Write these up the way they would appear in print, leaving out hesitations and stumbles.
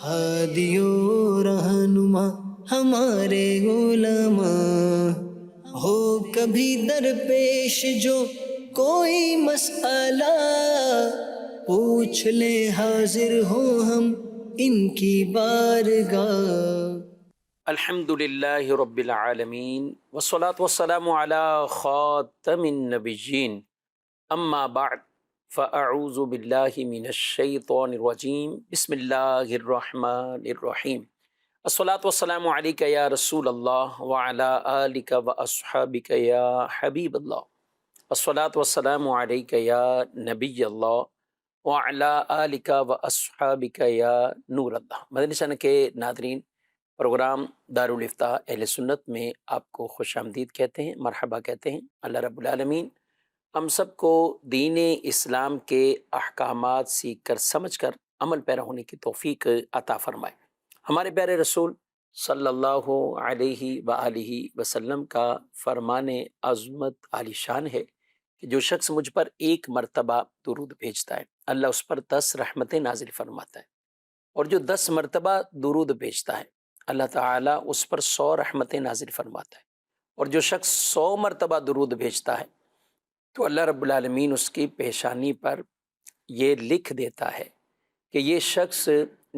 ہادیو رہنما ہمارے علماء، ہو کبھی درپیش جو کوئی مسئلہ، پوچھ لے حاضر ہو ہم ان کی بارگاہ۔ الحمد للہ رب العالمین والصلاة والسلام علی خاتم النبیین، اما بعد فاعوذ باللہ من الشیطان الرجیم، بسم اللہ الرحمن الرحیم۔ الصلاة والسلام علیک یا رسول اللہ وعلی آلک واصحابک یا حبیب اللہ، الصلاة والسلام علیک یا نبی اللہ وعلی آلک واصحابک یا نور اللہ۔ مدنی چینل کے ناظرین، پروگرام دارالافتاء اہل سنت میں آپ کو خوش آمدید کہتے ہیں، مرحبا کہتے ہیں۔ اللہ رب العالمین ہم سب کو دین اسلام کے احکامات سیکھ کر سمجھ کر عمل پیرا ہونے کی توفیق عطا فرمائے۔ ہمارے پیارے رسول صلی اللہ علیہ وآلہ وسلم کا فرمان عظمت عالی شان ہے کہ جو شخص مجھ پر ایک مرتبہ درود بھیجتا ہے، اللہ اس پر 10 رحمتیں نازل فرماتا ہے، اور جو 10 مرتبہ درود بھیجتا ہے، اللہ تعالیٰ اس پر 100 رحمتیں نازل فرماتا ہے، اور جو شخص 100 مرتبہ درود بھیجتا ہے تو اللہ رب العالمین اس کی پیشانی پر یہ لکھ دیتا ہے کہ یہ شخص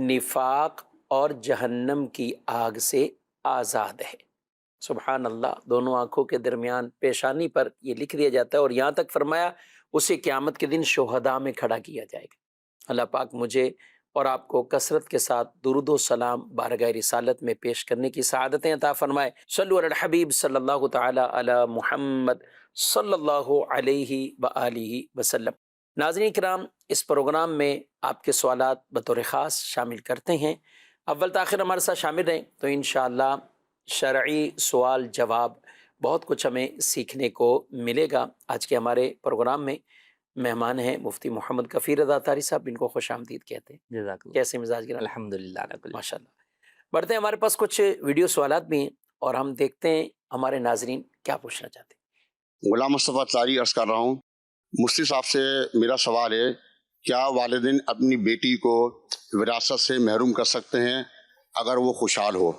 نفاق اور جہنم کی آگ سے آزاد ہے۔ سبحان اللہ، دونوں آنکھوں کے درمیان پیشانی پر یہ لکھ دیا جاتا ہے، اور یہاں تک فرمایا اسے قیامت کے دن شہداء میں کھڑا کیا جائے گا۔ اللہ پاک مجھے اور آپ کو کثرت کے ساتھ درود و سلام بارگاہ رسالت میں پیش کرنے کی سعادتیں عطا فرمائے۔ صلو علی الحبیب صلی اللہ تعالی علی محمد صلی اللہ علیہ وآلہ وسلم۔ ناظرین کرام، اس پروگرام میں آپ کے سوالات بطور خاص شامل کرتے ہیں، اول تاخیر ہمارے ساتھ شامل رہیں تو انشاءاللہ شرعی سوال جواب بہت کچھ ہمیں سیکھنے کو ملے گا۔ آج کے ہمارے پروگرام میں مہمان ہیں مفتی محمد کفیل رضا اطہاری صاحب، ان کو خوش آمدید کہتے ہیں۔ جزاک اللہ۔ کیسے مزاج گرا؟ الحمدللہ ماشاء اللہ۔ بڑھتے ہیں، ہمارے پاس کچھ ویڈیو سوالات بھی ہیں اور ہم دیکھتے ہیں ہمارے ناظرین کیا پوچھنا چاہتے ہیں۔ غلام مصطفیٰ اطہاری عرض کر رہا ہوں، مفتی صاحب سے میرا سوال ہے، کیا والدین اپنی بیٹی کو وراثت سے محروم کر سکتے ہیں اگر وہ خوشحال ہو؟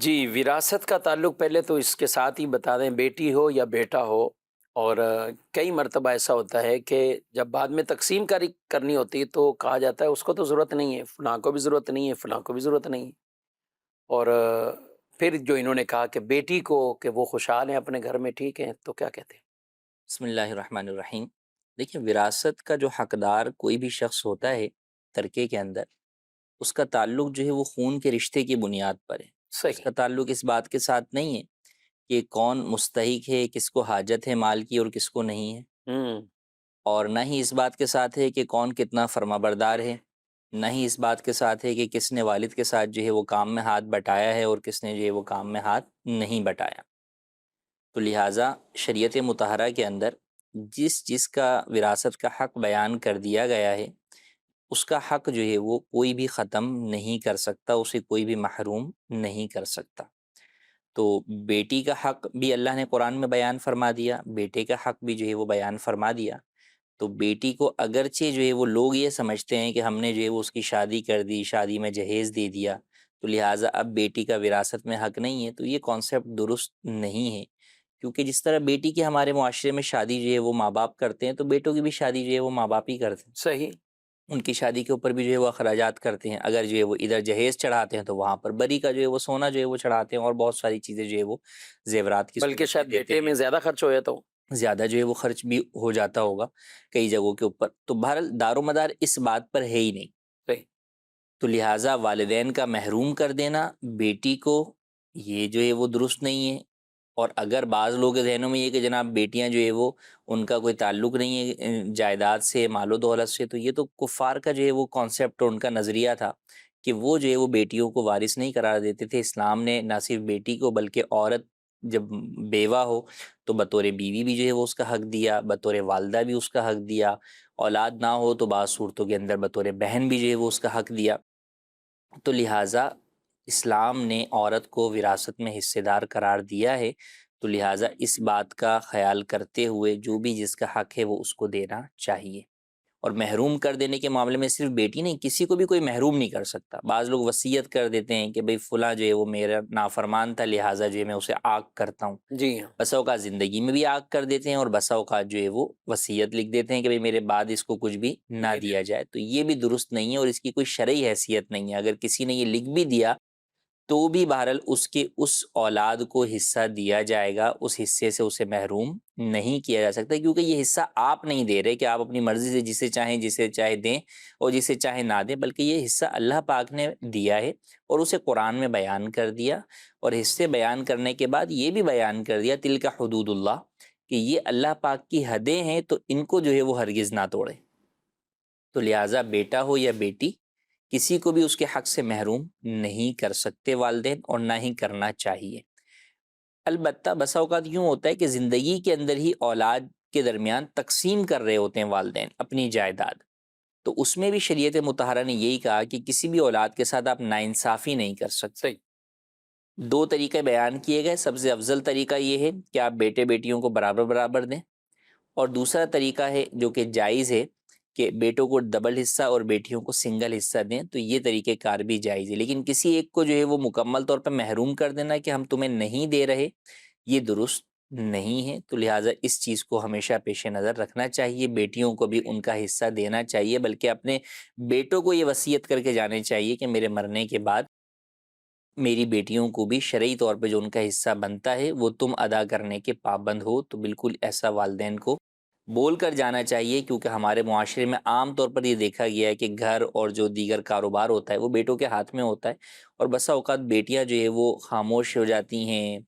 جی، وراثت کا تعلق پہلے تو اس کے ساتھ ہی بتا دیں، بیٹی ہو یا بیٹا ہو، اور کئی مرتبہ ایسا ہوتا ہے کہ جب بعد میں تقسیم کاری کرنی ہوتی ہے تو کہا جاتا ہے اس کو تو ضرورت نہیں ہے، فلاں کو بھی ضرورت نہیں ہے، فلاں کو بھی ضرورت نہیں ہے، اور پھر جو انہوں نے کہا کہ بیٹی کو کہ وہ خوشحال ہیں اپنے گھر میں، ٹھیک ہیں، تو کیا کہتے ہیں؟ بسم اللہ الرحمن الرحیم۔ دیکھیں، وراثت کا جو حقدار کوئی بھی شخص ہوتا ہے ترکے کے اندر، اس کا تعلق جو ہے وہ خون کے رشتے کی بنیاد پر ہے۔ اس صحیح۔ کا تعلق اس بات کے ساتھ نہیں ہے کہ کون مستحق ہے، کس کو حاجت ہے مال کی اور کس کو نہیں ہے، ہوں، اور نہ ہی اس بات کے ساتھ ہے کہ کون کتنا فرما بردار ہے، نہ ہی اس بات کے ساتھ ہے کہ کس نے والد کے ساتھ جو ہے وہ کام میں ہاتھ بٹایا ہے اور کس نے جو ہے وہ کام میں ہاتھ نہیں بٹایا۔ تو لہٰذا شریعت مطہرہ کے اندر جس کا وراثت کا حق بیان کر دیا گیا ہے، اس کا حق جو ہے وہ کوئی بھی ختم نہیں کر سکتا، اسے کوئی بھی محروم نہیں کر سکتا۔ تو بیٹی کا حق بھی اللہ نے قرآن میں بیان فرما دیا، بیٹے کا حق بھی جو ہے وہ بیان فرما دیا۔ تو بیٹی کو اگرچہ جو ہے وہ لوگ یہ سمجھتے ہیں کہ ہم نے جو ہے وہ اس کی شادی کر دی، شادی میں جہیز دے دیا، تو لہٰذا اب بیٹی کا وراثت میں حق نہیں ہے، تو یہ کانسیپٹ درست نہیں ہے، کیونکہ جس طرح بیٹی کی ہمارے معاشرے میں شادی جو ہے وہ ماں باپ کرتے ہیں، تو بیٹوں کی بھی شادی جو ہے وہ ماں باپ ہی کرتے ہیں۔ صحیح۔ ان کی شادی کے اوپر بھی جو ہے وہ اخراجات کرتے ہیں، اگر جو ہے وہ ادھر جہیز چڑھاتے ہیں تو وہاں پر بری کا جو ہے وہ سونا جو ہے وہ چڑھاتے ہیں، اور بہت ساری چیزیں جو ہے وہ زیورات کی بلکہ صورت شاید میں دیتے بیٹے میں ہیں، زیادہ خرچ ہو جاتا ہو۔ زیادہ جو ہے وہ خرچ بھی ہو جاتا ہوگا کئی جگہوں کے اوپر۔ تو بہرحال دار و مدار اس بات پر ہے ہی نہیں، صحیح۔ تو لہٰذا والدین کا محروم کر دینا بیٹی کو، یہ جو ہے وہ درست نہیں ہے۔ اور اگر بعض لوگوں کے ذہنوں میں یہ کہ جناب بیٹیاں جو ہے وہ ان کا کوئی تعلق نہیں ہے جائیداد سے، مال و دولت سے، تو یہ تو کفار کا جو ہے وہ کانسیپٹ اور ان کا نظریہ تھا کہ وہ جو ہے وہ بیٹیوں کو وارث نہیں قرار دیتے تھے۔ اسلام نے نہ صرف بیٹی کو بلکہ عورت جب بیوہ ہو تو بطور بیوی بھی جو ہے وہ اس کا حق دیا، بطور والدہ بھی اس کا حق دیا، اولاد نہ ہو تو بعض صورتوں کے اندر بطور بہن بھی جو ہے وہ اس کا حق دیا۔ تو لہٰذا اسلام نے عورت کو وراثت میں حصے دار قرار دیا ہے، تو لہٰذا اس بات کا خیال کرتے ہوئے جو بھی جس کا حق ہے وہ اس کو دینا چاہیے۔ اور محروم کر دینے کے معاملے میں صرف بیٹی نہیں، کسی کو بھی کوئی محروم نہیں کر سکتا۔ بعض لوگ وصیت کر دیتے ہیں کہ بھئی فلاں جو ہے وہ میرا نافرمان تھا، لہٰذا جو ہے میں اسے آگ کرتا ہوں۔ جی ہاں، بسا اوقات زندگی میں بھی آگ کر دیتے ہیں، اور بسا اوقات جو ہے وہ وصیت لکھ دیتے ہیں کہ بھئی میرے بعد اس کو کچھ بھی نہ دیا جائے۔ تو یہ بھی درست نہیں ہے، اور اس کی کوئی شرعی حیثیت نہیں ہے۔ اگر کسی نے یہ لکھ بھی دیا تو بھی بہرحال اس کے اس اولاد کو حصہ دیا جائے گا، اس حصے سے اسے محروم نہیں کیا جا سکتا، کیونکہ یہ حصہ آپ نہیں دے رہے کہ آپ اپنی مرضی سے جسے چاہے دیں اور جسے چاہے نہ دیں، بلکہ یہ حصہ اللہ پاک نے دیا ہے اور اسے قرآن میں بیان کر دیا، اور حصے بیان کرنے کے بعد یہ بھی بیان کر دیا تلک حدود اللہ، کہ یہ اللہ پاک کی حدیں ہیں، تو ان کو جو ہے وہ ہرگز نہ توڑے۔ تو لہٰذا بیٹا ہو یا بیٹی، کسی کو بھی اس کے حق سے محروم نہیں کر سکتے والدین، اور نہ ہی کرنا چاہیے۔ البتہ بسا اوقات یوں ہوتا ہے کہ زندگی کے اندر ہی اولاد کے درمیان تقسیم کر رہے ہوتے ہیں والدین اپنی جائیداد، تو اس میں بھی شریعت مطہرہ نے یہی کہا کہ کسی بھی اولاد کے ساتھ آپ ناانصافی نہیں کر سکتے۔ صحیح، دو طریقے بیان کیے گئے۔ سب سے افضل طریقہ یہ ہے کہ آپ بیٹے بیٹیوں کو برابر برابر دیں، اور دوسرا طریقہ ہے جو کہ جائز ہے کہ بیٹوں کو ڈبل حصہ اور بیٹیوں کو سنگل حصہ دیں، تو یہ طریقہ کار بھی جائز ہے۔ لیکن کسی ایک کو جو ہے وہ مکمل طور پہ محروم کر دینا کہ ہم تمہیں نہیں دے رہے، یہ درست نہیں ہے۔ تو لہٰذا اس چیز کو ہمیشہ پیش نظر رکھنا چاہیے، بیٹیوں کو بھی ان کا حصہ دینا چاہیے، بلکہ اپنے بیٹوں کو یہ وصیت کر کے جانے چاہیے کہ میرے مرنے کے بعد میری بیٹیوں کو بھی شرعی طور پہ جو ان کا حصہ بنتا ہے وہ تم ادا کرنے کے پابند ہو۔ تو بالکل ایسا والدین کو بول کر جانا چاہیے، کیونکہ ہمارے معاشرے میں عام طور پر یہ دیکھا گیا ہے کہ گھر اور جو دیگر کاروبار ہوتا ہے وہ بیٹوں کے ہاتھ میں ہوتا ہے، اور بسا اوقات بیٹیاں جو ہے وہ خاموش ہو جاتی ہیں،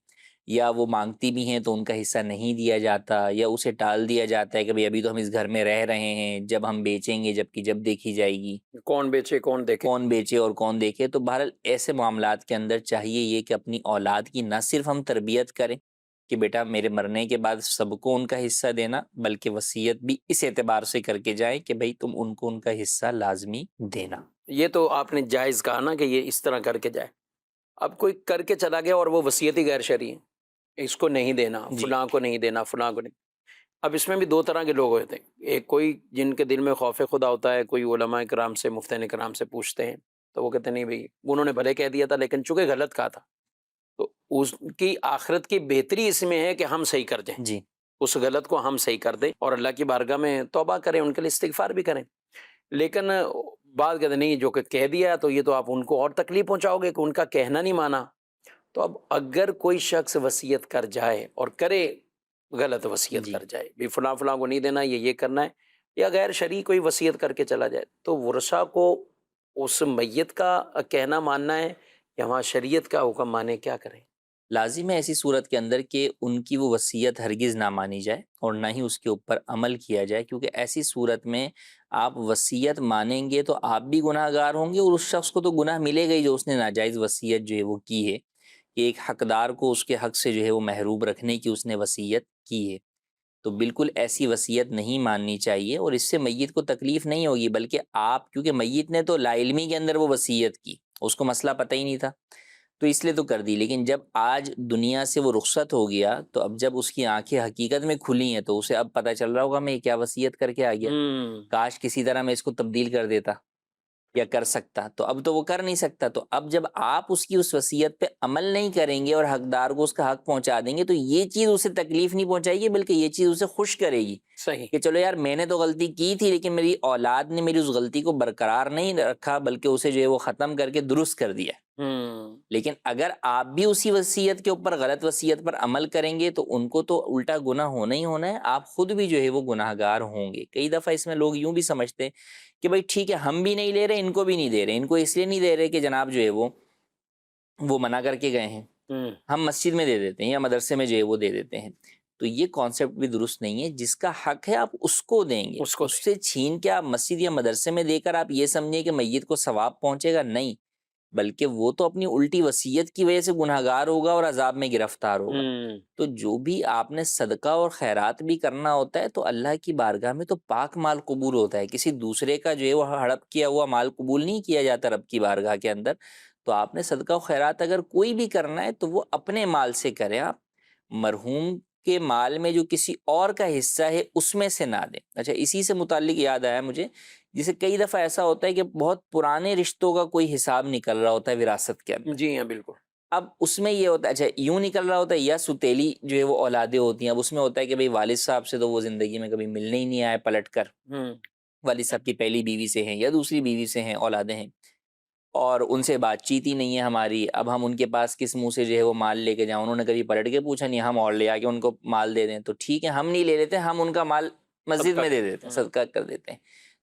یا وہ مانگتی بھی ہیں تو ان کا حصہ نہیں دیا جاتا، یا اسے ٹال دیا جاتا ہے کہ بھئی ابھی تو ہم اس گھر میں رہ رہے ہیں، جب ہم بیچیں گے جبکہ جب دیکھی جائے گی، کون بیچے کون دیکھے۔ کون بیچے اور کون دیکھے۔ تو بہرحال ایسے معاملات کے اندر چاہیے یہ کہ اپنی اولاد کی نہ صرف ہم تربیت کریں کہ بیٹا میرے مرنے کے بعد سب کو ان کا حصہ دینا، بلکہ وصیت بھی اس اعتبار سے کر کے جائیں کہ بھئی تم ان کو ان کا حصہ لازمی دینا۔ یہ تو آپ نے جائز کہا نا کہ یہ اس طرح کر کے جائے۔ اب کوئی کر کے چلا گیا اور وہ وصیت ہی غیر شرعی ہے، اس کو نہیں دینا، جی، فلاں کو نہیں دینا، فلاں کو نہیں۔ اب اس میں بھی دو طرح کے لوگ ہوتے ہیں، ایک کوئی جن کے دل میں خوف خدا ہوتا ہے، کوئی علماء کرام سے مفتین کرام سے پوچھتے ہیں تو وہ کہتے ہیں نہیں بھئی انہوں نے بھلے کہہ دیا تھا لیکن چونکہ غلط کہا تھا، تو اس کی آخرت کی بہتری اس میں ہے کہ ہم صحیح کر دیں، جی، اس غلط کو ہم صحیح کر دیں اور اللہ کی بارگاہ میں توبہ کریں، ان کے لیے استغفار بھی کریں۔ لیکن بعد کہتے ہیں نہیں جو کہ کہہ دیا تو یہ تو آپ ان کو اور تکلیف پہنچاؤ گے کہ ان کا کہنا نہیں مانا۔ تو اب اگر کوئی شخص وصیت کر جائے اور کرے غلط وصیت جی، کر جائے بھی فلاں فلاں کو نہیں دینا، یہ کرنا ہے، یا غیر شرعی کوئی وصیت کر کے چلا جائے، تو ورثہ کو اس میت کا کہنا ماننا ہے یا وہاں شریعت کا حکم مانے، کیا کریں؟ لازم ہے ایسی صورت کے اندر کہ ان کی وہ وصیت ہرگز نہ مانی جائے اور نہ ہی اس کے اوپر عمل کیا جائے، کیونکہ ایسی صورت میں آپ وصیت مانیں گے تو آپ بھی گناہ گار ہوں گے، اور اس شخص کو تو گناہ ملے گا ہی جو اس نے ناجائز وصیت جو ہے وہ کی ہے، کہ ایک حقدار کو اس کے حق سے جو ہے وہ محروم رکھنے کی اس نے وصیت کی ہے۔ تو بالکل ایسی وصیت نہیں ماننی چاہیے، اور اس سے میت کو تکلیف نہیں ہوگی، بلکہ آپ، کیونکہ میت نے تو لا علمی کے اندر وہ وصیت کی، اس کو مسئلہ پتہ ہی نہیں تھا تو اس لیے تو کر دی، لیکن جب آج دنیا سے وہ رخصت ہو گیا تو اب جب اس کی آنکھیں حقیقت میں کھلی ہیں تو اسے اب پتہ چل رہا ہوگا میں کیا وصیت کر کے آ گیا، کاش کسی طرح میں اس کو تبدیل کر دیتا یا کر سکتا، تو اب تو وہ کر نہیں سکتا۔ تو اب جب آپ اس کی اس وصیت پہ عمل نہیں کریں گے اور حقدار کو اس کا حق پہنچا دیں گے، تو یہ چیز اسے تکلیف نہیں پہنچائے گی، بلکہ یہ چیز اسے خوش کرے گی صحیح، کہ چلو یار میں نے تو غلطی کی تھی، لیکن میری اولاد نے میری اس غلطی کو برقرار نہیں رکھا، بلکہ اسے جو ہے وہ ختم کر کے درست کر دیا۔ لیکن اگر آپ بھی اسی وصیت کے اوپر غلط وصیت پر عمل کریں گے تو ان کو تو الٹا گناہ ہونا ہی ہونا ہے، آپ خود بھی جو ہے وہ گناہ گار ہوں گے۔ کئی دفعہ اس میں لوگ یوں بھی سمجھتے ہیں کہ بھائی ٹھیک ہے ہم بھی نہیں لے رہے، ان کو بھی نہیں دے رہے، ان کو اس لیے نہیں دے رہے کہ جناب جو ہے وہ منع کر کے گئے ہیں، ہم مسجد میں دے دیتے ہیں یا مدرسے میں جو ہے وہ دے دیتے ہیں۔ تو یہ کانسیپٹ بھی درست نہیں ہے، جس کا حق ہے آپ اس کو دیں گے، اس کو اس سے چھین کے آپ مسجد یا مدرسے میں دے کر آپ یہ سمجھیں کہ میت کو ثواب پہنچے گا، نہیں، بلکہ وہ تو اپنی الٹی وصیت کی وجہ سے گناہگار ہوگا اور عذاب میں گرفتار ہوگا۔ تو جو بھی آپ نے صدقہ اور خیرات بھی کرنا ہوتا ہے تو اللہ کی بارگاہ میں تو پاک مال قبول ہوتا ہے، کسی دوسرے کا جو ہے وہ ہڑپ کیا ہوا مال قبول نہیں کیا جاتا رب کی بارگاہ کے اندر۔ تو آپ نے صدقہ و خیرات اگر کوئی بھی کرنا ہے تو وہ اپنے مال سے کریں، آپ مرحوم کے مال میں جو کسی اور کا حصہ ہے اس میں سے نہ دیں. اچھا، اسی سے متعلق یاد آیا مجھے، جسے کئی دفعہ ایسا ہوتا ہے کہ بہت پرانے رشتوں کا کوئی حساب نکل رہا ہوتا ہے وراثت کے اندر. جی ہاں بالکل. اب اس میں یہ ہوتا ہے، اچھا یوں نکل رہا ہوتا ہے، یا ستیلی جو ہے وہ اولادیں ہوتی ہیں. اب اس میں ہوتا ہے کہ بھئی والد صاحب سے تو وہ زندگی میں کبھی ملنے ہی نہیں آئے پلٹ کر، ہوں والد صاحب کی پہلی بیوی سے ہیں یا دوسری بیوی سے ہیں، اولادیں ہیں، اور ان سے بات چیت ہی نہیں ہے ہماری. اب ہم ان کے پاس کس منہ سے جو ہے وہ مال لے کے جائیں؟ انہوں نے کبھی پلٹ کے پوچھا نہیں، ہم اور لے آ کے ان کو مال دے دیں تو ٹھیک ہے، ہم نہیں لے لیتے، ہم ان کا مال مسجد میں دے دیتے ہیں، صدقہ کر دیتے ہیں.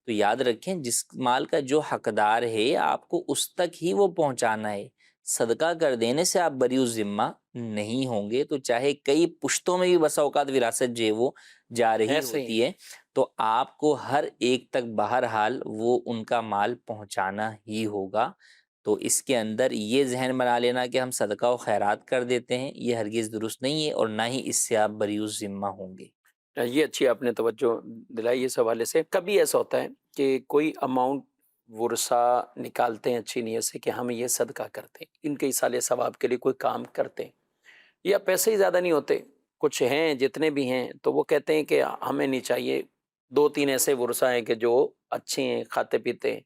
تو یاد رکھیں، جس مال کا جو حقدار ہے آپ کو اس تک ہی وہ پہنچانا ہے. صدقہ کر دینے سے آپ بری الذمہ نہیں ہوں گے. تو چاہے کئی پشتوں میں بھی بسا اوقات وراثت جو ہے وہ جا رہی ایسے ہی. ہوتی ہے، تو آپ کو ہر ایک تک بہرحال وہ ان کا مال پہنچانا ہی ہوگا. تو اس کے اندر یہ ذہن بنا لینا کہ ہم صدقہ و خیرات کر دیتے ہیں، یہ ہرگز درست نہیں ہے، اور نہ ہی اس سے آپ بری الذمہ ہوں گے. یہ اچھی آپ نے توجہ دلائی اس حوالے سے. کبھی ایسا ہوتا ہے کہ کوئی اماؤنٹ ورثہ نکالتے ہیں اچھی نیت سے کہ ہم یہ صدقہ کرتے ہیں، ان کے ایصال ثواب کے لیے کوئی کام کرتے ہیں، یا پیسے ہی زیادہ نہیں ہوتے، کچھ ہیں جتنے بھی ہیں تو وہ کہتے ہیں کہ ہمیں نہیں چاہیے. 2-3 ایسے ورثہ ہیں کہ جو اچھے ہیں، کھاتے پیتے ہیں،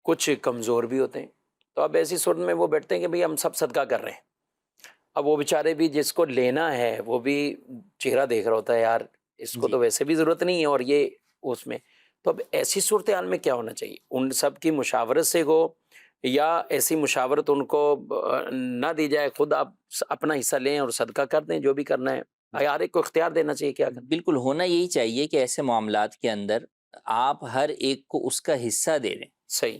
کچھ کمزور بھی ہوتے ہیں. تو اب ایسی صورت میں وہ بیٹھتے ہیں کہ بھئی ہم سب صدقہ کر رہے ہیں. اب وہ بیچارے بھی جس کو لینا ہے وہ بھی چہرہ دیکھ رہا ہوتا ہے، یار اس کو جی، تو ویسے بھی ضرورت نہیں ہے اور یہ اس میں. تو اب ایسی صورتحال میں کیا ہونا چاہیے؟ ان سب کی مشاورت سے ہو، یا ایسی مشاورت ان کو نہ دی جائے، خود آپ اپنا حصہ لیں اور صدقہ کر دیں جو بھی کرنا ہے؟ ہر ایک کو اختیار دینا چاہیے کیا کرنا؟ بالکل ہونا یہی چاہیے کہ ایسے معاملات کے اندر آپ ہر ایک کو اس کا حصہ دے دیں. صحیح.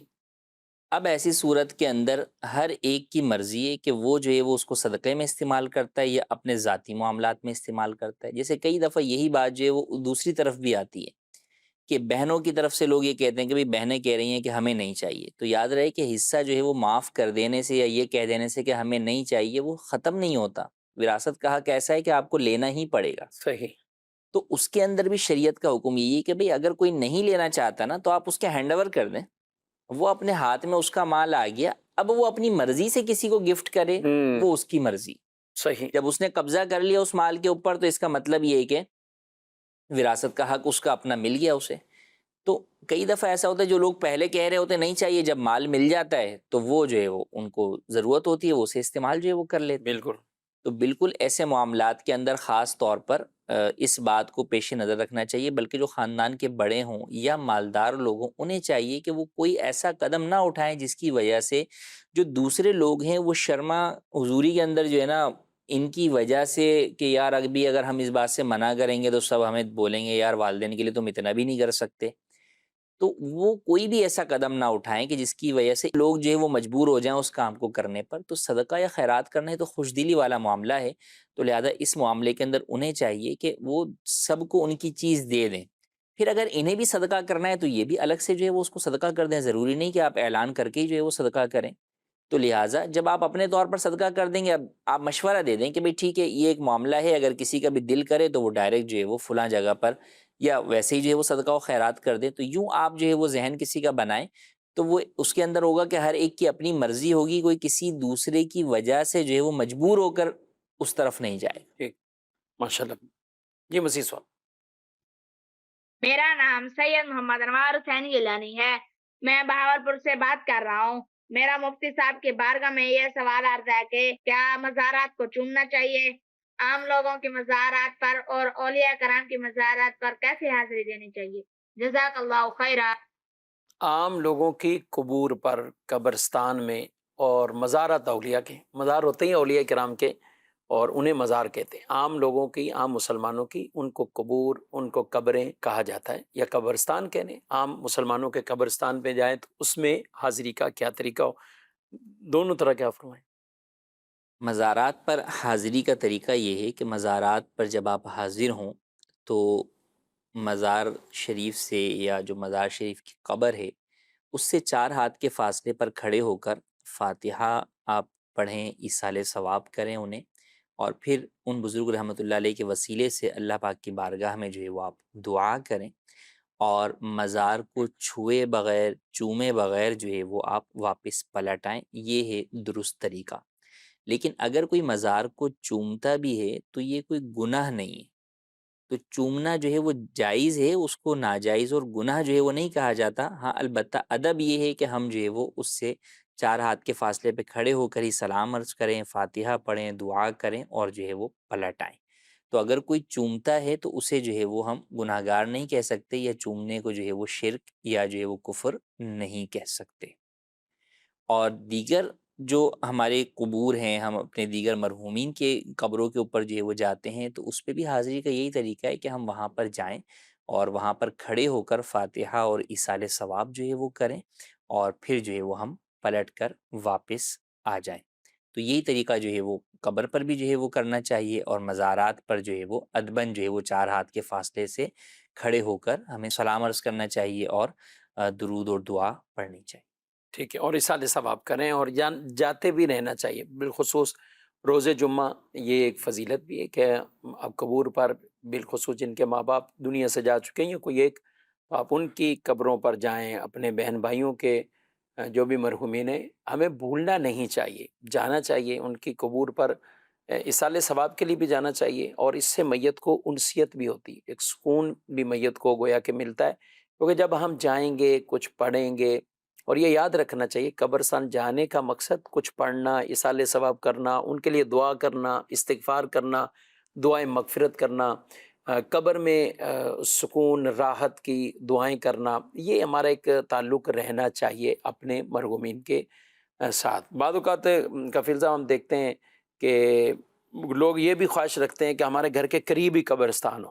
اب ایسی صورت کے اندر ہر ایک کی مرضی ہے کہ وہ جو ہے وہ اس کو صدقے میں استعمال کرتا ہے یا اپنے ذاتی معاملات میں استعمال کرتا ہے. جیسے کئی دفعہ یہی بات جو ہے وہ دوسری طرف بھی آتی ہے کہ بہنوں کی طرف سے لوگ یہ کہتے ہیں کہ بھئی بہنیں کہہ رہی ہیں کہ ہمیں نہیں چاہیے. تو یاد رہے کہ حصہ جو ہے وہ معاف کر دینے سے یا یہ کہہ دینے سے کہ ہمیں نہیں چاہیے وہ ختم نہیں ہوتا. وراثت کا حق ایسا ہے کہ آپ کو لینا ہی پڑے گا. صحیح. تو اس کے اندر بھی شریعت کا حکم یہی ہے کہ بھئی اگر کوئی نہیں لینا چاہتا نا تو آپ اس کے ہینڈ اوور کر دیں. وہ اپنے ہاتھ میں اس کا مال آ گیا، اب وہ اپنی مرضی سے کسی کو گفٹ کرے وہ اس کی مرضی. صحیح. جب اس نے قبضہ کر لیا اس مال کے اوپر تو اس کا مطلب یہ ہے کہ وراثت کا حق اس کا اپنا مل گیا اسے. تو کئی دفعہ ایسا ہوتا ہے جو لوگ پہلے کہہ رہے ہوتے نہیں چاہیے، جب مال مل جاتا ہے تو وہ جو ہے وہ ان کو ضرورت ہوتی ہے وہ اسے استعمال جو ہے وہ کر لیتے ہیں. بالکل. تو بالکل ایسے معاملات کے اندر خاص طور پر اس بات کو پیش نظر رکھنا چاہیے، بلکہ جو خاندان کے بڑے ہوں یا مالدار لوگ ہوں انہیں چاہیے کہ وہ کوئی ایسا قدم نہ اٹھائیں جس کی وجہ سے جو دوسرے لوگ ہیں وہ شرما حضوری کے اندر جو ہے نا ان کی وجہ سے کہ یار ابھی اگر ہم اس بات سے منع کریں گے تو سب ہمیں بولیں گے یار والدین کے لیے تم اتنا بھی نہیں کر سکتے. تو وہ کوئی بھی ایسا قدم نہ اٹھائیں کہ جس کی وجہ سے لوگ جو ہے وہ مجبور ہو جائیں اس کام کو کرنے پر. تو صدقہ یا خیرات کرنا ہے تو خوش دلی والا معاملہ ہے، تو لہذا اس معاملے کے اندر انہیں چاہیے کہ وہ سب کو ان کی چیز دے دیں. پھر اگر انہیں بھی صدقہ کرنا ہے تو یہ بھی الگ سے جو ہے وہ اس کو صدقہ کر دیں. ضروری نہیں کہ آپ اعلان کر کے ہی جو ہے وہ صدقہ کریں. تو لہٰذا جب آپ اپنے طور پر صدقہ کر دیں گے، اب آپ مشورہ دے دیں کہ بھئی ٹھیک ہے یہ ایک معاملہ ہے، اگر کسی کا بھی دل کرے تو وہ ڈائریکٹ جو ہے وہ فلاں جگہ پر یا ویسے ہی جو ہے وہ صدقہ و خیرات کر دیں. تو یوں آپ جو ہے وہ ذہن کسی کا بنائیں تو وہ اس کے اندر ہوگا کہ ہر ایک کی اپنی مرضی ہوگی، کوئی کسی دوسرے کی وجہ سے جو ہے وہ مجبور ہو کر اس طرف نہیں جائے. ٹھیک. ماشاء اللہ. جی مزید سوال. میرا نام سید محمد انوار حسین گیلانی ہے. میں بہاولپور سے بات کر رہا ہوں. میرا مفتی صاحب کی بارگاہ میں یہ سوال عرض ہے کہ کیا مزارات کو چومنا چاہیے؟ عام لوگوں کی مزارات پر اور اولیاء کرام کی مزارات پر کیسے حاضری دینی چاہیے؟ جزاک اللہ خیرہ. عام لوگوں کی قبور پر، قبرستان میں، اور مزارات اولیاء کے، مزار ہوتے ہیں اولیاء کرام کے اور انہیں مزار کہتے ہیں. عام لوگوں کی، عام مسلمانوں کی، ان کو قبور، ان کو قبریں کہا جاتا ہے یا قبرستان کہنے. عام مسلمانوں کے قبرستان پہ جائیں تو اس میں حاضری کا کیا طریقہ ہو؟ دونوں طرح کیا فرمائیں؟ مزارات پر حاضری کا طریقہ یہ ہے کہ مزارات پر جب آپ حاضر ہوں تو مزار شریف سے یا جو مزار شریف کی قبر ہے اس سے 4 ہاتھ کے فاصلے پر کھڑے ہو کر فاتحہ آپ پڑھیں، ایصال ثواب کریں انہیں، اور پھر ان بزرگ رحمۃ اللہ علیہ کے وسیلے سے اللہ پاک کی بارگاہ میں جو ہے وہ آپ دعا کریں، اور مزار کو چھوئے بغیر چومے بغیر جو ہے وہ آپ واپس پلٹ آئیں. یہ ہے درست طریقہ. لیکن اگر کوئی مزار کو چومتا بھی ہے تو یہ کوئی گناہ نہیں ہے، تو چومنا جو ہے وہ جائز ہے، اس کو ناجائز اور گناہ جو ہے وہ نہیں کہا جاتا۔ ہاں البتہ ادب یہ ہے کہ ہم جو ہے وہ اس سے 4 ہاتھ کے فاصلے پہ کھڑے ہو کر ہی سلام عرض کریں، فاتحہ پڑھیں، دعا کریں اور جو ہے وہ پلٹ آئیں۔ تو اگر کوئی چومتا ہے تو اسے جو ہے وہ ہم گناہ گار نہیں کہہ سکتے، یا چومنے کو جو ہے وہ شرک یا جو ہے وہ کفر نہیں کہہ سکتے۔ اور دیگر جو ہمارے قبور ہیں، ہم اپنے دیگر مرحومین کے قبروں کے اوپر جو ہے وہ جاتے ہیں، تو اس پہ بھی حاضری کا یہی طریقہ ہے کہ ہم وہاں پر جائیں اور وہاں پر کھڑے ہو کر فاتحہ اور ایصال ثواب جو ہے وہ کریں، اور پھر جو ہے وہ ہم پلٹ کر واپس آ جائیں۔ تو یہی طریقہ جو ہے وہ قبر پر بھی جو ہے وہ کرنا چاہیے، اور مزارات پر جو ہے وہ ادباً جو ہے وہ 4 ہاتھ کے فاصلے سے کھڑے ہو کر ہمیں سلام عرض کرنا چاہیے اور درود اور دعا پڑھنی چاہیے۔ ٹھیک ہے، اور اصالہ ثواب کریں اور جاتے بھی رہنا چاہیے، بالخصوص روز جمعہ۔ یہ ایک فضیلت بھی ہے کہ اب قبور پر بالخصوص جن کے ماں باپ دنیا سے جا چکے ہیں یا کوئی ایک، تو آپ ان کی قبروں پر جائیں، اپنے بہن بھائیوں کے جو بھی مرحومین ہیں، ہمیں بھولنا نہیں چاہیے، جانا چاہیے ان کی قبور پر، اصالہ ثواب کے لیے بھی جانا چاہیے، اور اس سے میت کو انسیت بھی ہوتی ہے، ایک سکون بھی میت کو گویا کہ ملتا ہے، کیونکہ جب ہم جائیں گے کچھ پڑھیں گے، اور یہ یاد رکھنا چاہیے قبرستان جانے کا مقصد کچھ پڑھنا، اصالہ ثواب کرنا، ان کے لیے دعا کرنا، استغفار کرنا، دعائیں مغفرت کرنا، قبر میں سکون راحت کی دعائیں کرنا، یہ ہمارا ایک تعلق رہنا چاہیے اپنے مرحومین کے ساتھ۔ بعض اوقات کفیل صاحب ہم دیکھتے ہیں کہ لوگ یہ بھی خواہش رکھتے ہیں کہ ہمارے گھر کے قریب ہی قبرستان ہو۔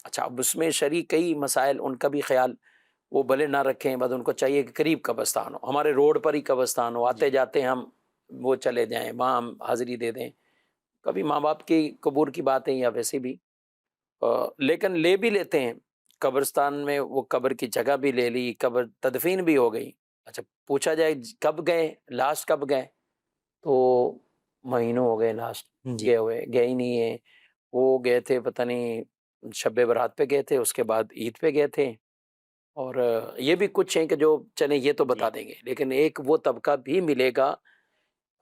اچھا، اب اس میں شرعی کئی مسائل، ان کا بھی خیال وہ بھلے نہ رکھیں، بس ان کو چاہیے کہ قریب قبرستان ہو، ہمارے روڈ پر ہی قبرستان ہو، آتے جاتے ہم وہ چلے جائیں، وہاں ہم حاضری دے دیں۔ کبھی ماں باپ کی قبور کی باتیں یا ویسے بھی لیکن لے بھی لیتے ہیں قبرستان میں، وہ قبر کی جگہ بھی لے لی، قبر تدفین بھی ہو گئی۔ اچھا، پوچھا جائے کب گئے، لاسٹ کب گئے، تو مہینوں ہو گئے لاسٹ جی گئے ہوئے، گئے ہی نہیں ہیں۔ وہ گئے تھے پتہ نہیں شب برات پہ گئے تھے، اس کے بعد عید پہ گئے تھے، اور یہ بھی کچھ ہیں کہ جو چلیں یہ تو بتا دیں گے، لیکن ایک وہ طبقہ بھی ملے گا۔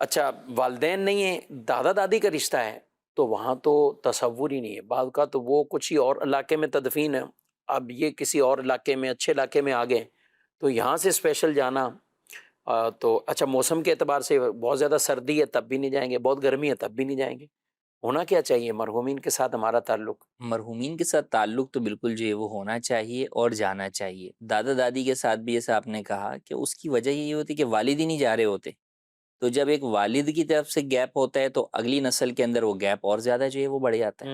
اچھا، والدین نہیں ہیں، دادا دادی کا رشتہ ہے، تو وہاں تو تصور ہی نہیں ہے، بعض کا تو وہ کچھ ہی اور علاقے میں تدفین ہے، اب یہ کسی اور علاقے میں، اچھے علاقے میں آ گئے، تو یہاں سے اسپیشل جانا تو اچھا موسم کے اعتبار سے بہت زیادہ سردی ہے تب بھی نہیں جائیں گے، بہت گرمی ہے تب بھی نہیں جائیں گے۔ ہونا کیا چاہیے مرحومین کے ساتھ ہمارا تعلق؟ مرحومین کے ساتھ تعلق تو بالکل جو ہے وہ ہونا چاہیے اور جانا چاہیے۔ دادا دادی کے ساتھ بھی جیسا آپ نے کہا کہ اس کی وجہ یہ ہوتی کہ والد ہی نہیں جا رہے ہوتے، تو جب ایک والد کی طرف سے گیپ ہوتا ہے تو اگلی نسل کے اندر وہ گیپ اور زیادہ جو ہے وہ بڑھ جاتا ہے۔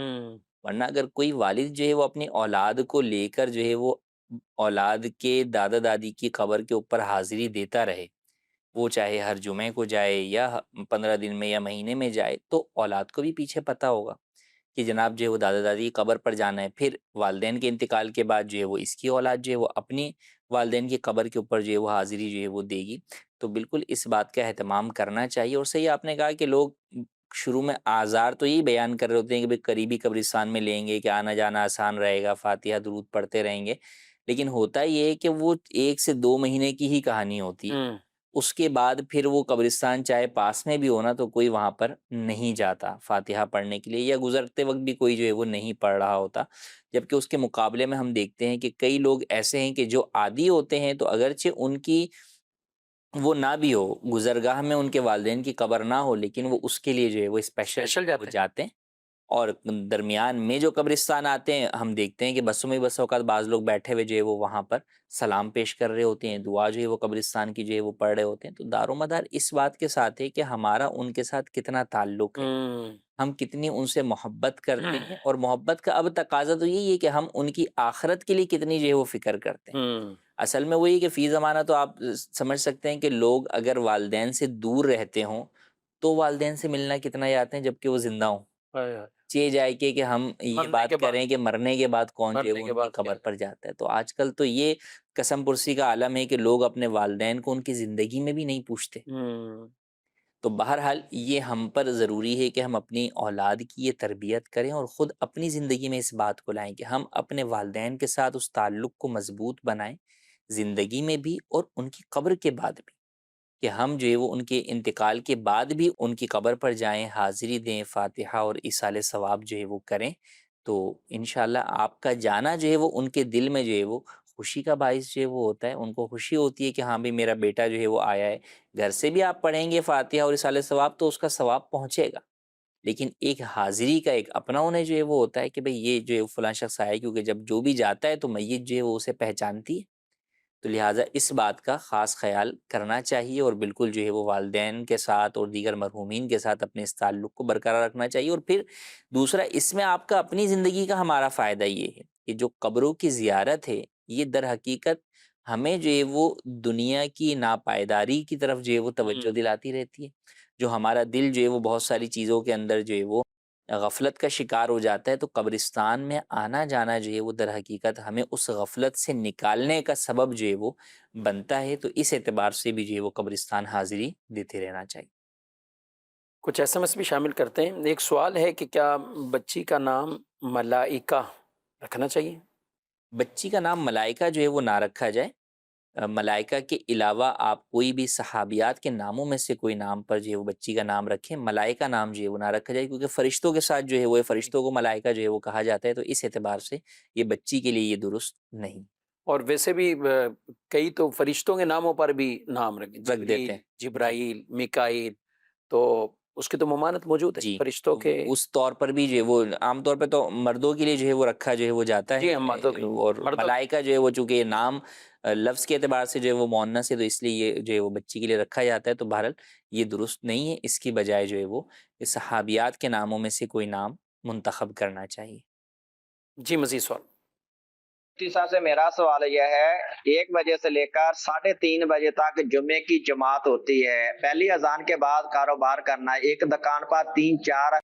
ورنہ اگر کوئی والد جو ہے وہ اپنی اولاد کو لے کر جو ہے وہ اولاد کے دادا دادی کی قبر کے اوپر حاضری دیتا رہے، وہ چاہے ہر جمعے کو جائے یا 15 دن میں یا مہینے میں جائے، تو اولاد کو بھی پیچھے پتہ ہوگا کہ جناب جو ہے وہ دادا دادی کی قبر پر جانا ہے۔ پھر والدین کے انتقال کے بعد جو ہے وہ اس کی اولاد جو ہے وہ اپنی والدین کی قبر کے اوپر جو ہے وہ حاضری جو ہے وہ دے گی۔ تو بالکل اس بات کا اہتمام کرنا چاہیے۔ اور صحیح آپ نے کہا کہ لوگ شروع میں آزار تو یہی بیان کر رہے ہوتے ہیں کہ بھئی قریبی قبرستان میں لیں گے کہ آنا جانا آسان رہے گا، فاتحہ درود پڑھتے رہیں گے، لیکن ہوتا یہ ہے کہ وہ 1 سے 2 مہینے کی ہی کہانی ہوتی ہے۔ اس کے بعد پھر وہ قبرستان چاہے پاس میں بھی ہونا تو کوئی وہاں پر نہیں جاتا فاتحہ پڑھنے کے لیے، یا گزرتے وقت بھی کوئی جو ہے وہ نہیں پڑھ رہا ہوتا۔ جبکہ اس کے مقابلے میں ہم دیکھتے ہیں کہ کئی لوگ ایسے ہیں کہ جو عادی ہوتے ہیں، تو اگرچہ ان کی وہ نہ بھی ہو، گزرگاہ میں ان کے والدین کی قبر نہ ہو، لیکن وہ اس کے لیے جو ہے وہ اسپیشل جاتے ہیں۔ اور درمیان میں جو قبرستان آتے ہیں، ہم دیکھتے ہیں کہ بسوں میں بس اوقات بعض لوگ بیٹھے ہوئے جو ہے وہ وہاں پر سلام پیش کر رہے ہوتے ہیں، دعا جو ہے وہ قبرستان کی جو ہے وہ پڑھ رہے ہوتے ہیں۔ تو دار و مدار اس بات کے ساتھ ہے کہ ہمارا ان کے ساتھ کتنا تعلق ہے، ہم کتنی ان سے محبت کرتے ہیں، اور محبت کا اب تقاضا تو یہی ہے کہ ہم ان کی آخرت کے لیے کتنی جو ہے وہ فکر کرتے ہیں۔ اصل میں وہی کہ فی زمانہ تو آپ سمجھ سکتے ہیں کہ لوگ اگر والدین سے دور رہتے ہوں تو والدین سے ملنا کتنا چاہتے ہیں جبکہ وہ زندہ ہوں۔ چاہے جائے کہ ہم یہ بات کریں کہ مرنے کے بعد کون جو ہے وہ ان کی قبر پر جاتا ہے۔ تو آج کل تو یہ قسم پرسی کا عالم ہے کہ لوگ اپنے والدین کو ان کی زندگی میں بھی نہیں پوچھتے۔ تو بہرحال یہ ہم پر ضروری ہے کہ ہم اپنی اولاد کی یہ تربیت کریں اور خود اپنی زندگی میں اس بات کو لائیں کہ ہم اپنے والدین کے ساتھ اس تعلق کو مضبوط بنائیں، زندگی میں بھی اور ان کی قبر کے بعد بھی، کہ ہم جو ہے وہ ان کے انتقال کے بعد بھی ان کی قبر پر جائیں، حاضری دیں، فاتحہ اور ایصال ثواب جو ہے وہ کریں، تو انشاءاللہ آپ کا جانا جو ہے وہ ان کے دل میں جو ہے وہ خوشی کا باعث جو ہے وہ ہوتا ہے. ان کو خوشی ہوتی ہے کہ ہاں بھی میرا بیٹا جو ہے وہ آیا ہے. گھر سے بھی آپ پڑھیں گے فاتحہ اور ایصال ثواب تو اس کا ثواب پہنچے گا، لیکن ایک حاضری کا ایک اپنا ہونا جو ہے وہ ہوتا ہے کہ بھئی یہ جو ہے فلاں شخص آیا ہے، کیونکہ جب جو بھی جاتا ہے تو میت جو ہے وہ اسے پہچانتی ہے. تو لہٰذا اس بات کا خاص خیال کرنا چاہیے، اور بالکل جو ہے وہ والدین کے ساتھ اور دیگر مرحومین کے ساتھ اپنے اس تعلق کو برقرار رکھنا چاہیے. اور پھر دوسرا، اس میں آپ کا اپنی زندگی کا ہمارا فائدہ یہ ہے کہ جو قبروں کی زیارت ہے یہ در حقیقت ہمیں جو ہے وہ دنیا کی ناپائیداری کی طرف جو ہے وہ توجہ دلاتی رہتی ہے. جو ہمارا دل جو ہے وہ بہت ساری چیزوں کے اندر جو ہے وہ غفلت کا شکار ہو جاتا ہے، تو قبرستان میں آنا جانا جو ہے وہ در حقیقت ہمیں اس غفلت سے نکالنے کا سبب جو ہے وہ بنتا ہے. تو اس اعتبار سے بھی جو ہے وہ قبرستان حاضری دیتے رہنا چاہیے. کچھ ایس ایم ایس بھی شامل کرتے ہیں. ایک سوال ہے کہ کیا بچی کا نام ملائکہ رکھنا چاہیے؟ بچی کا نام ملائکہ جو ہے وہ نہ رکھا جائے. ملائکہ کے علاوہ آپ کوئی بھی صحابیات کے ناموں میں سے کوئی نام پر جو ہے وہ بچی کا نام رکھیں. ملائکہ نام جو ہے وہ نہ رکھا جائے، کیونکہ فرشتوں کے ساتھ جو ہے وہ فرشتوں کو ملائکہ جو ہے وہ کہا جاتا ہے. تو اس اعتبار سے یہ بچی کے لیے یہ درست نہیں. اور ویسے بھی کئی تو فرشتوں کے ناموں پر بھی نام رکھ دیتے ہیں. جبرائیل، میکائیل، تو اس کی تو ممانت موجود ہے جی، فرشتوں کے. اس طور پر بھی جو ہے وہ عام طور پہ تو مردوں کے لیے جو ہے وہ رکھا جو ہے وہ جاتا ہے. جی ہم مردوں کے اور ملائکہ جو ہے وہ چونکہ یہ نام لفظ کے اعتبار سے جو ہے وہ مؤنث ہے، تو اس لیے یہ جو ہے وہ بچی کے لیے رکھا جاتا ہے. تو بہرحال یہ درست نہیں ہے. اس کی بجائے جو ہے وہ صحابیات کے ناموں میں سے کوئی نام منتخب کرنا چاہیے. جی مزید سوال. مفتی صاحب سے میرا سوال یہ ہے، 1 بجے سے لے کر 3:30 بجے تک جمعے کی جماعت ہوتی ہے. پہلی اذان کے بعد کاروبار کرنا، ایک دکان پر 3-4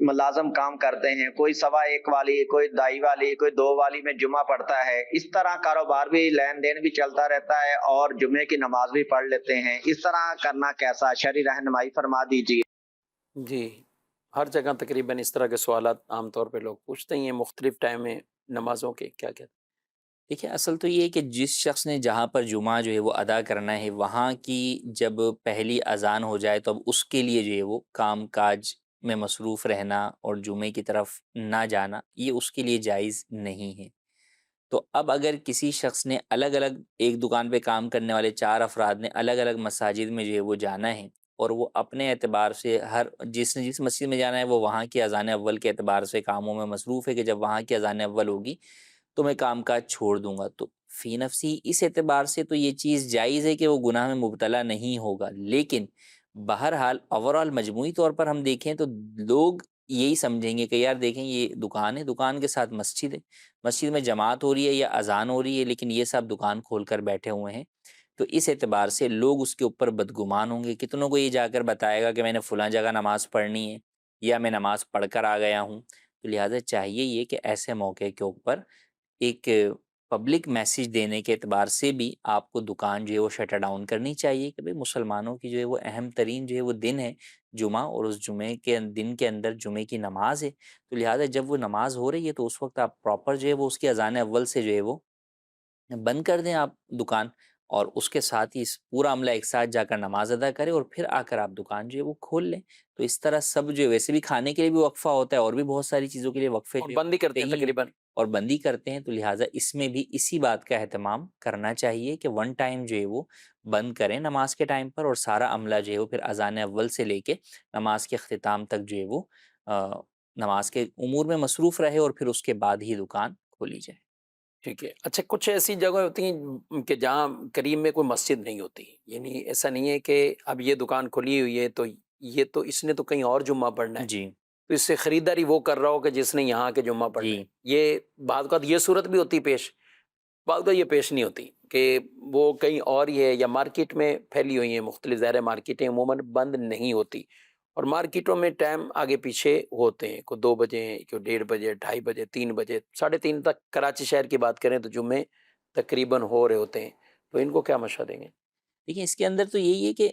ملازم کام کرتے ہیں، کوئی 1.25 والی، کوئی 2.5 والی، کوئی 2 والی میں جمعہ پڑھتا ہے. اس طرح کاروبار بھی، لین دین بھی چلتا رہتا ہے اور جمعے کی نماز بھی پڑھ لیتے ہیں. اس طرح کرنا کیسا؟ شرعی رہنمائی فرما دیجیے. جی ہر جگہ تقریباً اس طرح کے سوالات عام طور پہ لوگ پوچھتے ہیں مختلف ٹائم میں نمازوں کے. کیا کہتے ہیں؟ دیکھیں، اصل تو یہ ہے کہ جس شخص نے جہاں پر جمعہ جو ہے وہ ادا کرنا ہے، وہاں کی جب پہلی اذان ہو جائے تو اب اس کے لیے جو ہے وہ کام کاج میں مصروف رہنا اور جمعے کی طرف نہ جانا یہ اس کے لیے جائز نہیں ہے. تو اب اگر کسی شخص نے الگ الگ، ایک دکان پہ کام کرنے والے 4 افراد نے الگ الگ مساجد میں جو ہے وہ جانا ہے، اور وہ اپنے اعتبار سے جس نے جس مسجد میں جانا ہے وہ وہاں کی اذان اول کے اعتبار سے کاموں میں مصروف ہے کہ جب وہاں کی اذان اول ہوگی تو میں کام کاج چھوڑ دوں گا، تو فی نفسی اس اعتبار سے تو یہ چیز جائز ہے کہ وہ گناہ میں مبتلا نہیں ہوگا. لیکن بہرحال اوورآل مجموعی طور پر ہم دیکھیں تو لوگ یہی سمجھیں گے کہ یار دیکھیں یہ دکان ہے، دکان کے ساتھ مسجد ہے، مسجد میں جماعت ہو رہی ہے یا اذان ہو رہی ہے، لیکن یہ سب دکان کھول کر بیٹھے ہوئے ہیں. تو اس اعتبار سے لوگ اس کے اوپر بدگمان ہوں گے. کتنوں کو یہ جا کر بتائے گا کہ میں نے فلاں جگہ نماز پڑھنی ہے یا میں نماز پڑھ کر آ گیا ہوں. تو لہٰذا چاہیے یہ کہ ایسے موقع کے اوپر ایک پبلک میسیج دینے کے اعتبار سے بھی آپ کو دکان جو ہے وہ شٹر ڈاؤن کرنی چاہیے کہ بھئی مسلمانوں کی جو ہے وہ اہم ترین جو ہے وہ دن ہے جمعہ، اور اس جمعے کے دن کے اندر جمعے کی نماز ہے. تو لہٰذا جب وہ نماز ہو رہی ہے تو اس وقت آپ پراپر جو ہے وہ اس کی اذان اول سے جو ہے وہ بند کر دیں آپ دکان، اور اس کے ساتھ ہی پورا عملہ ایک ساتھ جا کر نماز ادا کرے اور پھر آ کر آپ دکان جو ہے وہ کھول لیں. تو اس طرح سب جو ہے ویسے بھی کھانے کے لیے بھی وقفہ ہوتا ہے اور بھی بہت ساری چیزوں کے لیے وقفے اور بندی کرتے ہیں تقریباً، اور بندی کرتے ہیں. تو لہٰذا اس میں بھی اسی بات کا اہتمام کرنا چاہیے کہ ون ٹائم جو ہے وہ بند کریں نماز کے ٹائم پر، اور سارا عملہ جو ہے وہ پھر اذان اول سے لے کے نماز کے اختتام تک جو ہے وہ نماز کے امور میں مصروف رہے اور پھر اس کے بعد ہی دکان کھولی جائے. ٹھیک ہے. اچھا کچھ ایسی جگہ ہوتی ہیں کہ جہاں قریب میں کوئی مسجد نہیں ہوتی، یعنی ایسا نہیں ہے کہ اب یہ دکان کھلی ہوئی ہے تو یہ تو اس نے تو کہیں اور جمعہ پڑھنا ہے، جی تو اس سے خریداری وہ کر رہا ہو کہ جس نے یہاں کے جمعہ پڑھنا ہے. یہ بعض اوقات یہ صورت بھی ہوتی پیش، بعض اوقات یہ پیش نہیں ہوتی کہ وہ کہیں اور ہی ہے یا مارکیٹ میں پھیلی ہوئی ہیں مختلف ظاہر مارکیٹیں عموماً بند نہیں ہوتی، اور مارکیٹوں میں ٹائم آگے پیچھے ہوتے ہیں، کوئی 2 بجے، کوئی 1:30 بجے، 2:30 بجے، 3 بجے، 3:30 تک. کراچی شہر کی بات کریں تو جمعے تقریباً ہو رہے ہوتے ہیں، تو ان کو کیا مشورہ دیں گے؟ دیکھیں اس کے اندر تو یہی ہے کہ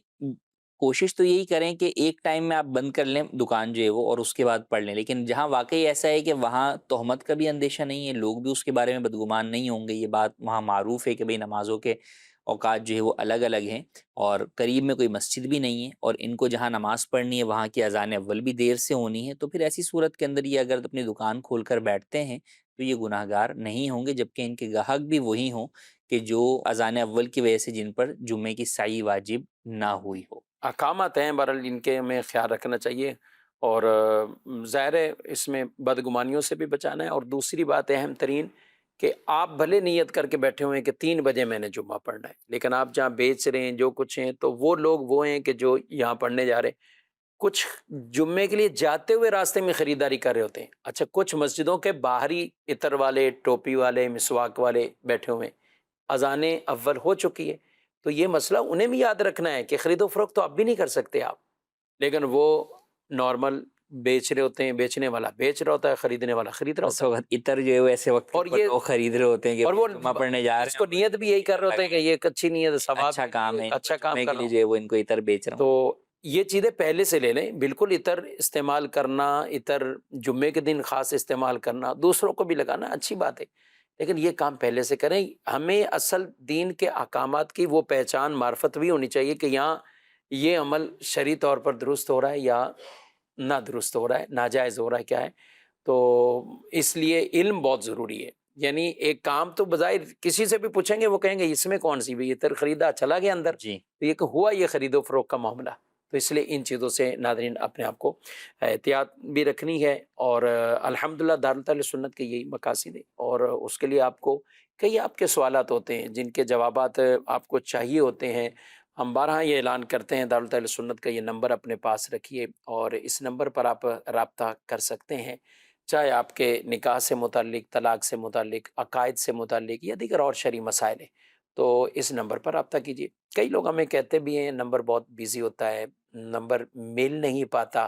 کوشش تو یہی کریں کہ ایک ٹائم میں آپ بند کر لیں دکان جو ہے وہ اور اس کے بعد پڑھ لیں. لیکن جہاں واقعی ایسا ہے کہ وہاں تہمت کا بھی اندیشہ نہیں ہے، لوگ بھی اس کے بارے میں بدگمان نہیں ہوں گے، یہ بات وہاں معروف ہے کہ بھئی نمازوں کے اوقات جو ہے وہ الگ الگ ہیں، اور قریب میں کوئی مسجد بھی نہیں ہے، اور ان کو جہاں نماز پڑھنی ہے وہاں کی اذان اول بھی دیر سے ہونی ہے، تو پھر ایسی صورت کے اندر یہ اگر اپنی دکان کھول کر بیٹھتے ہیں تو یہ گناہ گار نہیں ہوں گے، جبکہ ان کے گاہک بھی وہی ہوں کہ جو اذان اول کی وجہ سے جن پر جمعے کی سعی واجب نہ ہوئی ہو۔ احکامات ہیں بہرحال، ان کے ہمیں خیال رکھنا چاہیے، اور ظاہر ہے اس میں بدگمانیوں سے بھی بچانا ہے۔ اور دوسری بات اہم ترین کہ آپ بھلے نیت کر کے بیٹھے ہوئے ہیں کہ 3 بجے میں نے جمعہ پڑھنا ہے، لیکن آپ جہاں بیچ رہے ہیں جو کچھ ہیں تو وہ لوگ وہ ہیں کہ جو یہاں پڑھنے جا رہے ہیں، کچھ جمعے کے لیے جاتے ہوئے راستے میں خریداری کر رہے ہوتے ہیں۔ اچھا، کچھ مسجدوں کے باہری عطر والے، ٹوپی والے، مسواک والے بیٹھے ہوئے ہیں، اذان اول ہو چکی ہے، تو یہ مسئلہ انہیں بھی یاد رکھنا ہے کہ خرید و فروخت تو اب بھی نہیں کر سکتے آپ، لیکن وہ نارمل بیچ رہے ہوتے ہیں، بیچنے والا بیچ رہا ہوتا ہے، خریدنے والا خرید رہا اس ہوتا ہے، وقت عطر جو ہے وہ ایسے وقت اور پر یہ لوگ خرید رہے ہوتے ہیں کہ اور وہ جمعہ پڑھنے جا رہے اس ہیں، کو نیت بھی یہی کر رہے ہوتے ہیں کہ یہ ایک اچھی نیت، ثواب اچھا کام ہے، اچھا کام جمعے کر کے رہا لیے ہوں۔ جو ہے وہ ان کو عطر بیچ رہا ہوں۔ تو یہ چیزیں پہلے سے لے لیں، بالکل عطر استعمال کرنا، عطر جمعے کے دن خاص استعمال کرنا، دوسروں کو بھی لگانا اچھی بات ہے، لیکن یہ کام پہلے سے کریں۔ ہمیں اصل دین کے احکامات کی وہ پہچان، معرفت بھی ہونی چاہیے کہ یہاں یہ عمل شرعی طور پر درست ہو رہا ہے یا نہ درست ہو رہا ہے، ناجائز ہو رہا ہے، کیا ہے۔ تو اس لیے علم بہت ضروری ہے۔ یعنی ایک کام تو بظاہر کسی سے بھی پوچھیں گے وہ کہیں گے اس میں کون سی بھی عطر خریدا چلا گیا اندر، جی، تو یہ کہ ہوا یہ خرید و فروخت کا معاملہ۔ تو اس لیے ان چیزوں سے ناظرین اپنے آپ کو احتیاط بھی رکھنی ہے، اور الحمدللہ دارالتعلیم سنت کے یہی مقاصد ہے، اور اس کے لیے آپ کو کئی آپ کے سوالات ہوتے ہیں جن کے جوابات آپ کو چاہیے ہوتے ہیں۔ ہم بارہا یہ اعلان کرتے ہیں، دارالتعلیم سنت کا یہ نمبر اپنے پاس رکھیے، اور اس نمبر پر آپ رابطہ کر سکتے ہیں، چاہے آپ کے نکاح سے متعلق، طلاق سے متعلق، عقائد سے متعلق یا دیگر اور شرعی مسائل ہیں، تو اس نمبر پر رابطہ کیجیے۔ کئی لوگ ہمیں کہتے بھی ہیں نمبر بہت بیزی ہوتا ہے، نمبر مل نہیں پاتا،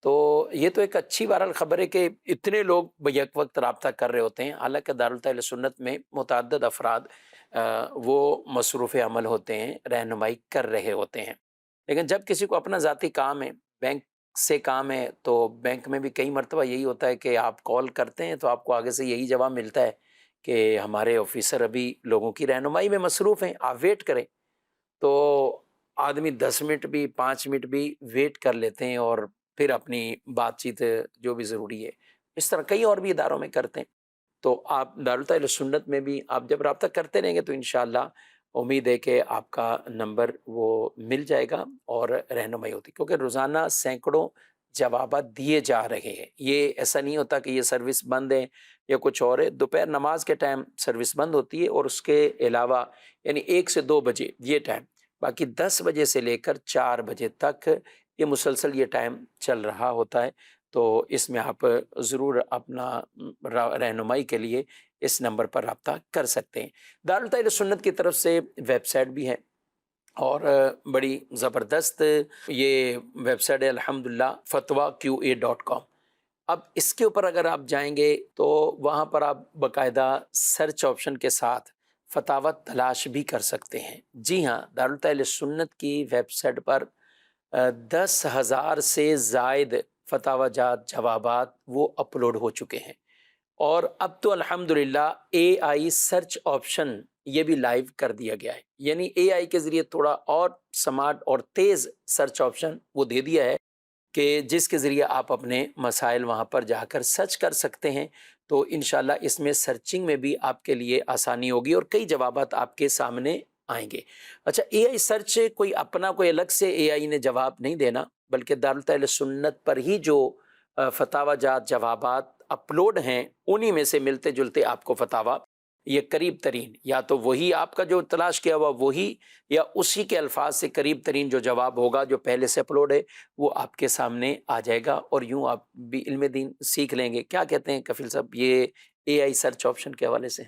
تو یہ تو ایک اچھی بہرحال خبر ہے کہ اتنے لوگ یک وقت رابطہ کر رہے ہوتے ہیں، حالانکہ دارالتعلیم سنت میں متعدد افراد وہ مصروف عمل ہوتے ہیں، رہنمائی کر رہے ہوتے ہیں، لیکن جب کسی کو اپنا ذاتی کام ہے، بینک سے کام ہے، تو بینک میں بھی کئی مرتبہ یہی ہوتا ہے کہ آپ کال کرتے ہیں تو آپ کو آگے سے یہی جواب ملتا ہے کہ ہمارے آفیسر ابھی لوگوں کی رہنمائی میں مصروف ہیں، آپ ویٹ کریں۔ تو آدمی 10 منٹ بھی، 5 منٹ بھی ویٹ کر لیتے ہیں، اور پھر اپنی بات چیت جو بھی ضروری ہے اس طرح کئی اور بھی اداروں میں کرتے ہیں۔ تو آپ دارالتعلیم سنت میں بھی آپ جب رابطہ کرتے رہیں گے تو انشاءاللہ امید ہے کہ آپ کا نمبر وہ مل جائے گا اور رہنمائی ہوتی، کیونکہ روزانہ سینکڑوں جوابات دیے جا رہے ہیں۔ یہ ایسا نہیں ہوتا کہ یہ سروس بند ہے یا کچھ اور ہے، دوپہر نماز کے ٹائم سروس بند ہوتی ہے، اور اس کے علاوہ یعنی 1 سے 2 بجے یہ ٹائم، باقی 10 بجے سے لے کر 4 بجے تک یہ مسلسل یہ ٹائم چل رہا ہوتا ہے۔ تو اس میں آپ ضرور اپنا رہنمائی کے لیے اس نمبر پر رابطہ کر سکتے ہیں۔ دارالتعلیم سنت کی طرف سے ویب سائٹ بھی ہے، اور بڑی زبردست یہ ویب سائٹ ہے الحمدللہ، fatwaqa.com۔ اب اس کے اوپر اگر آپ جائیں گے تو وہاں پر آپ باقاعدہ سرچ آپشن کے ساتھ فتاوی تلاش بھی کر سکتے ہیں۔ جی ہاں، دارالتعلیم سنت کی ویب سائٹ پر 10,000 سے زائد فتاوی جات، جوابات وہ اپلوڈ ہو چکے ہیں، اور اب تو الحمدللہ AI سرچ آپشن یہ بھی لائیو کر دیا گیا ہے، یعنی AI کے ذریعے تھوڑا اور سمارٹ اور تیز سرچ آپشن وہ دے دیا ہے کہ جس کے ذریعے آپ اپنے مسائل وہاں پر جا کر سرچ کر سکتے ہیں۔ تو انشاءاللہ اس میں سرچنگ میں بھی آپ کے لیے آسانی ہوگی، اور کئی جوابات آپ کے سامنے آئیں گے۔ اچھا، AI سرچ کوئی اپنا کوئی الگ سے AI نے جواب نہیں دینا، بلکہ دارالتعلیم سنت پر ہی جو فتاوی جات، جوابات اپلوڈ ہیں انہی میں سے ملتے جلتے آپ کو فتاوی یہ قریب ترین، یا تو وہی آپ کا جو تلاش کیا ہوا وہی، یا اسی کے الفاظ سے قریب ترین جو جواب ہوگا جو پہلے سے اپلوڈ ہے وہ آپ کے سامنے آ جائے گا، اور یوں آپ بھی علم دین سیکھ لیں گے۔ کیا کہتے ہیں کفیل صاحب یہ AI سرچ آپشن کے حوالے سے؟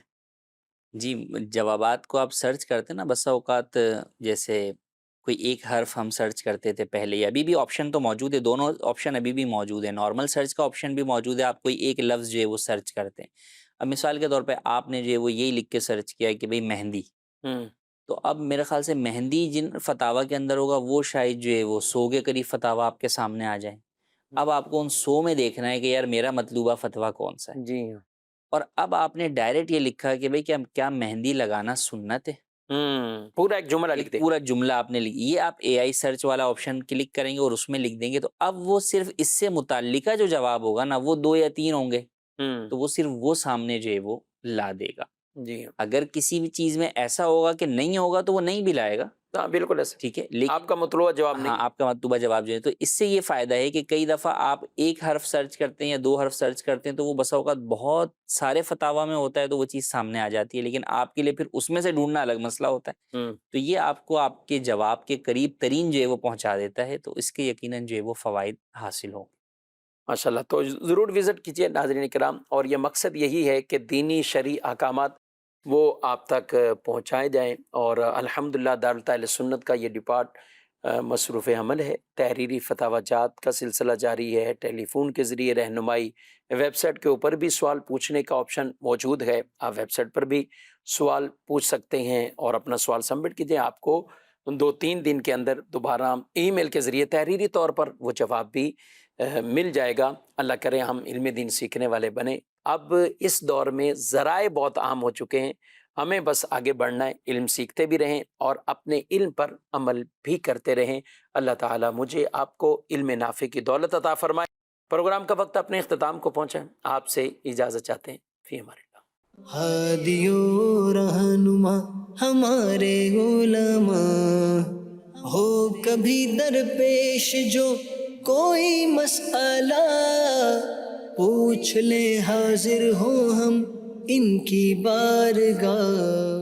جی، جوابات کو آپ سرچ کرتے نا، بسا اوقات جیسے کوئی ایک حرف ہم سرچ کرتے تھے پہلے، ابھی بھی آپشن تو موجود ہے، دونوں آپشن ابھی بھی موجود ہے، نارمل سرچ کا آپشن بھی موجود ہے، آپ کوئی ایک لفظ جو ہے وہ سرچ کرتے ہیں۔ اب مثال کے طور پہ آپ نے جو ہے وہ یہی لکھ کے سرچ کیا کہ بھئی مہندی، تو اب میرے خیال سے مہندی جن فتاوی کے اندر ہوگا وہ شاید جو ہے وہ 100 کے قریب فتاوی آپ کے سامنے آ جائیں۔ اب آپ کو ان 100 میں دیکھنا ہے کہ یار میرا مطلوبہ فتویٰ کون سا ہے، جی ہاں، اور اب آپ نے ڈائریکٹ یہ لکھا کہ بھئی کیا مہندی لگانا سنت ہے، پورا ایک جملہ لکھ ایک دیں. پورا جملہ آپ نے یہ آپ اے آئی سرچ والا آپشن کلک کریں گے اور اس میں لکھ دیں گے تو اب وہ صرف اس سے متعلقہ جو جواب ہوگا نا وہ 2 یا 3 ہوں گے تو وہ صرف وہ سامنے جو ہے وہ لا دے گا. جی اگر کسی بھی چیز میں ایسا ہوگا کہ نہیں ہوگا تو وہ نہیں بھی لائے گا. ہاں بالکل ایسا. ٹھیک ہے لیکن آپ کا مطلوبہ جواب ہاں نہیں. آپ کا مطلوبہ جواب جو ہے تو اس سے یہ فائدہ ہے کہ کئی دفعہ آپ ایک حرف سرچ کرتے ہیں یا 2 حرف سرچ کرتے ہیں تو وہ بسا اوقات بہت سارے فتاوا میں ہوتا ہے تو وہ چیز سامنے آ جاتی ہے لیکن آپ کے لیے پھر اس میں سے ڈھونڈنا الگ مسئلہ ہوتا ہے. تو یہ آپ کو آپ کے جواب کے قریب ترین جو ہے وہ پہنچا دیتا ہے تو اس کے یقیناً جو ہے وہ فوائد حاصل ہوں. ماشاء اللہ. تو ضرور وزٹ کیجیے ناظرین کرام اور یہ مقصد یہی ہے کہ دینی شرعی احکامات وہ آپ تک پہنچائے جائیں اور الحمدللہ دارالتعلیم سنت کا یہ ڈپارٹ مصروف عمل ہے. تحریری فتاوی جات کا سلسلہ جاری ہے. ٹیلی فون کے ذریعے رہنمائی. ویب سائٹ کے اوپر بھی سوال پوچھنے کا آپشن موجود ہے. آپ ویب سائٹ پر بھی سوال پوچھ سکتے ہیں اور اپنا سوال سبمٹ کیجیے. آپ کو 2-3 دن کے اندر دوبارہ ای میل کے ذریعے تحریری طور پر وہ جواب بھی مل جائے گا. اللہ کرے ہم علم دین سیکھنے والے بنیں. اب اس دور میں ذرائع بہت عام ہو چکے ہیں. ہمیں بس آگے بڑھنا ہے. علم سیکھتے بھی رہیں اور اپنے علم پر عمل بھی کرتے رہیں. اللہ تعالیٰ مجھے آپ کو علم نافع کی دولت عطا فرمائے. پروگرام کا وقت اپنے اختتام کو پہنچا ہے. آپ سے اجازت چاہتے ہیں. فی امان اللہ. ہادی و رہنما ہمارے علماء ہو کبھی درپیش جو کوئی مسئلہ پوچھ لے حاضر ہو ہم ان کی بارگاہ.